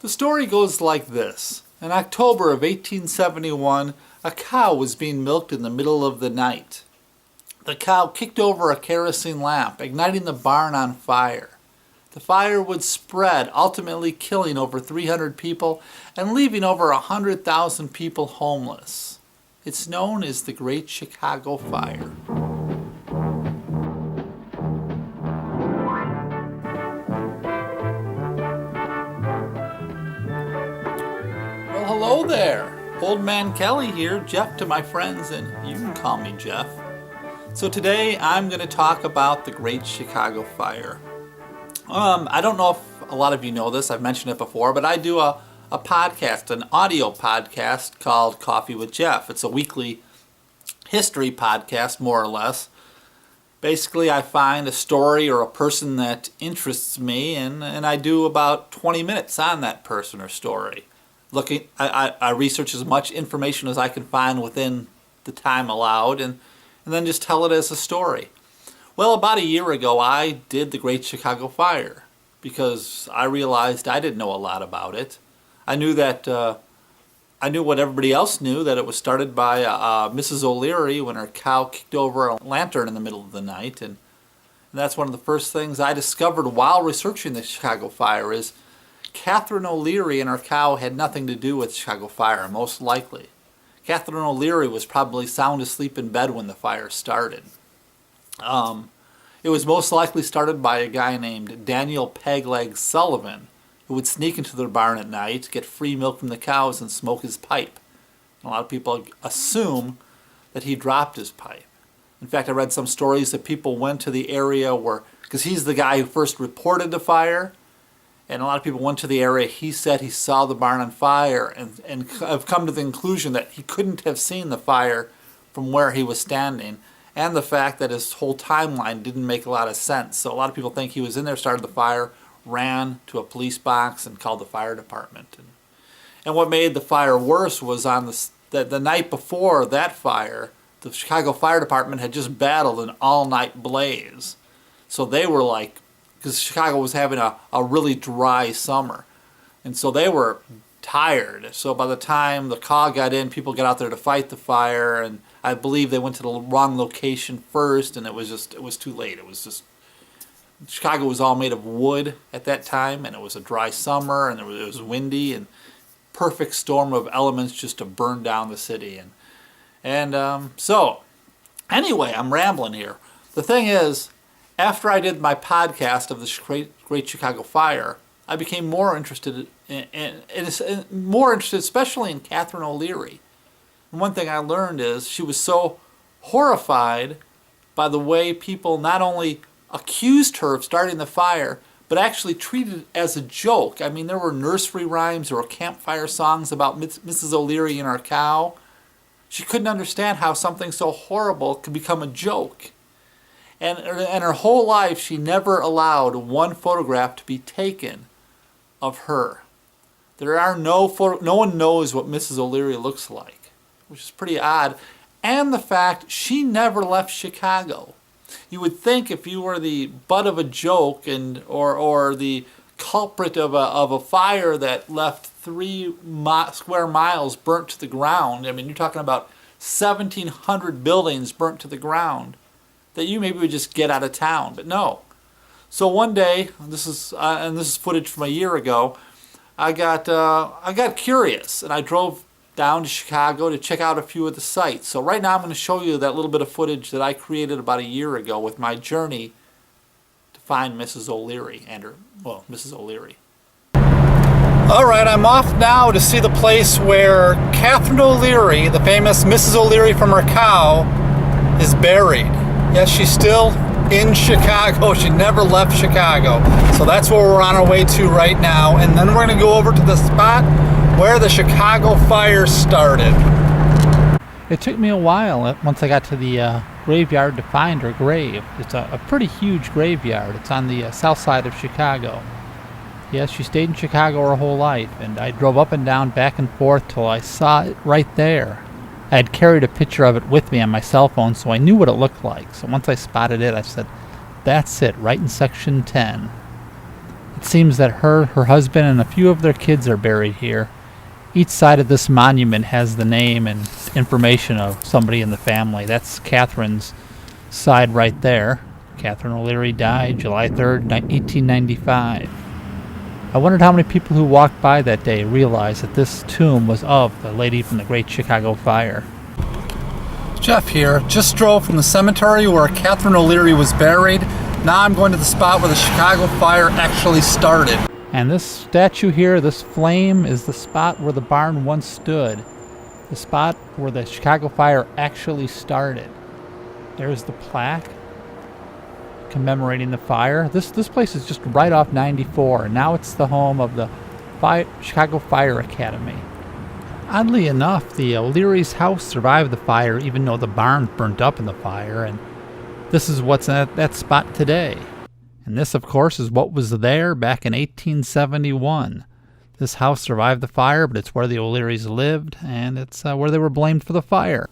The story goes like this. In October of 1871, a cow was being milked in the middle of the night. The cow kicked over a kerosene lamp, igniting the barn on fire. The fire would spread, ultimately killing over 300 people and leaving over 100,000 people homeless. It's known as the Great Chicago Fire. Well, hello there. Old Man Kelley here, Jeff to my friends, and you can call me Jeff. So today I'm going to talk about the Great Chicago Fire. I don't know if a lot of you know this, I've mentioned it before, but I do a podcast, an audio podcast called Coffee with Jeff. It's a weekly history podcast, more or less. Basically, I find a story or a person that interests me, and I do about 20 minutes on that person or story. I research as much information as I can find within the time allowed, and then just tell it as a story. Well, about a year ago, I did the Great Chicago Fire because I realized I didn't know a lot about it. I knew that I knew what everybody else knew, that it was started by Mrs. O'Leary when her cow kicked over a lantern in the middle of the night, and that's one of the first things I discovered while researching the Chicago Fire is Catherine O'Leary and her cow had nothing to do with the Chicago Fire, most likely. Catherine O'Leary was probably sound asleep in bed when the fire started. It was most likely started by a guy named Daniel Pegleg Sullivan, who would sneak into their barn at night, get free milk from the cows, and smoke his pipe. And a lot of people assume that he dropped his pipe. In fact, I read some stories that people went to the area where, because he's the guy who first reported the fire, and a lot of people went to the area. He said he saw the barn on fire, and have come to the conclusion that he couldn't have seen the fire from where he was standing, and the fact that his whole timeline didn't make a lot of sense. So a lot of people think he was in there, started the fire, ran to a police box, and called the fire department. And what made the fire worse was on the night before that fire, the Chicago Fire Department had just battled an all-night blaze. So they were like, because Chicago was having a really dry summer, and so they were tired. So by the time the call got in, people got out there to fight the fire, and I believe they went to the wrong location first, and it was too late. Chicago was all made of wood at that time, and it was a dry summer, and it was windy, and perfect storm of elements just to burn down the city. So anyway, I'm rambling here. The thing is, after I did my podcast of the Great Chicago Fire, I became more interested especially in Catherine O'Leary. And one thing I learned is she was so horrified by the way people not only accused her of starting the fire, but actually treated it as a joke. I mean, there were nursery rhymes, there were campfire songs about Mrs. O'Leary and her cow. She couldn't understand how something so horrible could become a joke. And her whole life, she never allowed one photograph to be taken of her. There are no one knows what Mrs. O'Leary looks like, which is pretty odd. And the fact she never left Chicago. You would think if you were the butt of a joke or the culprit of a fire that left 3 square miles burnt to the ground, I mean, you're talking about 1,700 buildings burnt to the ground, that you maybe would just get out of town, but no. So one day, this is footage from a year ago, I got curious, and I drove down to Chicago to check out a few of the sites. So right now I'm going to show you that little bit of footage that I created about a year ago with my journey to find Mrs. O'Leary Mrs. O'Leary. All right, I'm off now to see the place where Catherine O'Leary, the famous Mrs. O'Leary from her cow, is buried. Yes, she's still in Chicago. She never left Chicago. So that's where we're on our way to right now. And then we're going to go over to the spot where the Chicago Fire started. It took me a while once I got to the graveyard to find her grave. It's a pretty huge graveyard. It's on the south side of Chicago. Yes, she stayed in Chicago her whole life, and I drove up and down, back and forth, till I saw it right there. I had carried a picture of it with me on my cell phone, so I knew what it looked like. So once I spotted it, I said, that's it, right in section 10. It seems that her husband, and a few of their kids are buried here. Each side of this monument has the name and information of somebody in the family. That's Catherine's side right there. Catherine O'Leary died July 3rd, 1895. I wondered how many people who walked by that day realized that this tomb was of the lady from the Great Chicago Fire. Jeff here. Just drove from the cemetery where Catherine O'Leary was buried. Now I'm going to the spot where the Chicago Fire actually started. And this statue here, this flame, is the spot where the barn once stood. The spot where the Chicago Fire actually started. There's the plaque commemorating the fire. This place is just right off 94, and now it's the home of the Chicago Fire Academy. Oddly enough, the O'Leary's house survived the fire, even though the barn burnt up in the fire, and this is what's at that spot today. And this, of course, is what was there back in 1871. This house survived the fire, but it's where the O'Learys lived, and it's where they were blamed for the fire.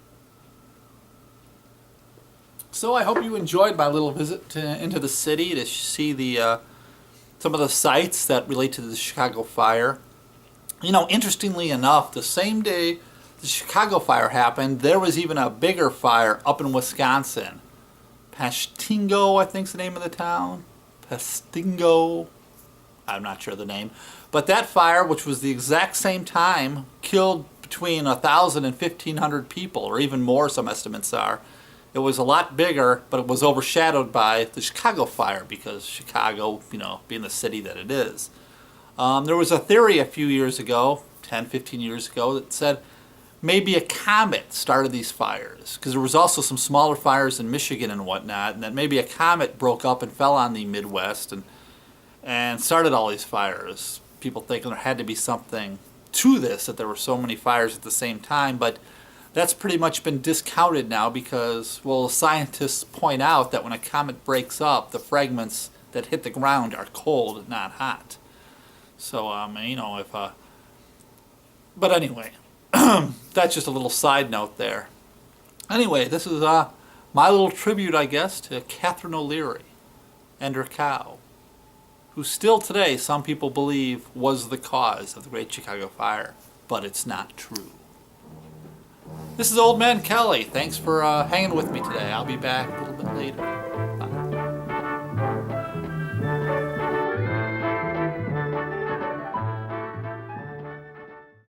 So I hope you enjoyed my little visit into the city to see the some of the sites that relate to the Chicago Fire. You know, interestingly enough, the same day the Chicago Fire happened, there was even a bigger fire up in Wisconsin. Pastingo, I think's the name of the town. Pastingo, I'm not sure the name. But that fire, which was the exact same time, killed between 1,000 and 1,500 people, or even more, some estimates are. It was a lot bigger, but it was overshadowed by the Chicago Fire because Chicago, you know, being the city that it is. There was a theory a few years ago, 10, 15 years ago, that said maybe a comet started these fires, because there was also some smaller fires in Michigan and whatnot, and that maybe a comet broke up and fell on the Midwest and started all these fires. People thinking there had to be something to this, that there were so many fires at the same time, but that's pretty much been discounted now because, well, scientists point out that when a comet breaks up, the fragments that hit the ground are cold, not hot. So, you know, but anyway, that's just a little side note there. Anyway, this is my little tribute, I guess, to Catherine O'Leary and her cow, who still today some people believe was the cause of the Great Chicago Fire, but it's not true. This is Old Man Kelley. Thanks for hanging with me today. I'll be back a little bit later.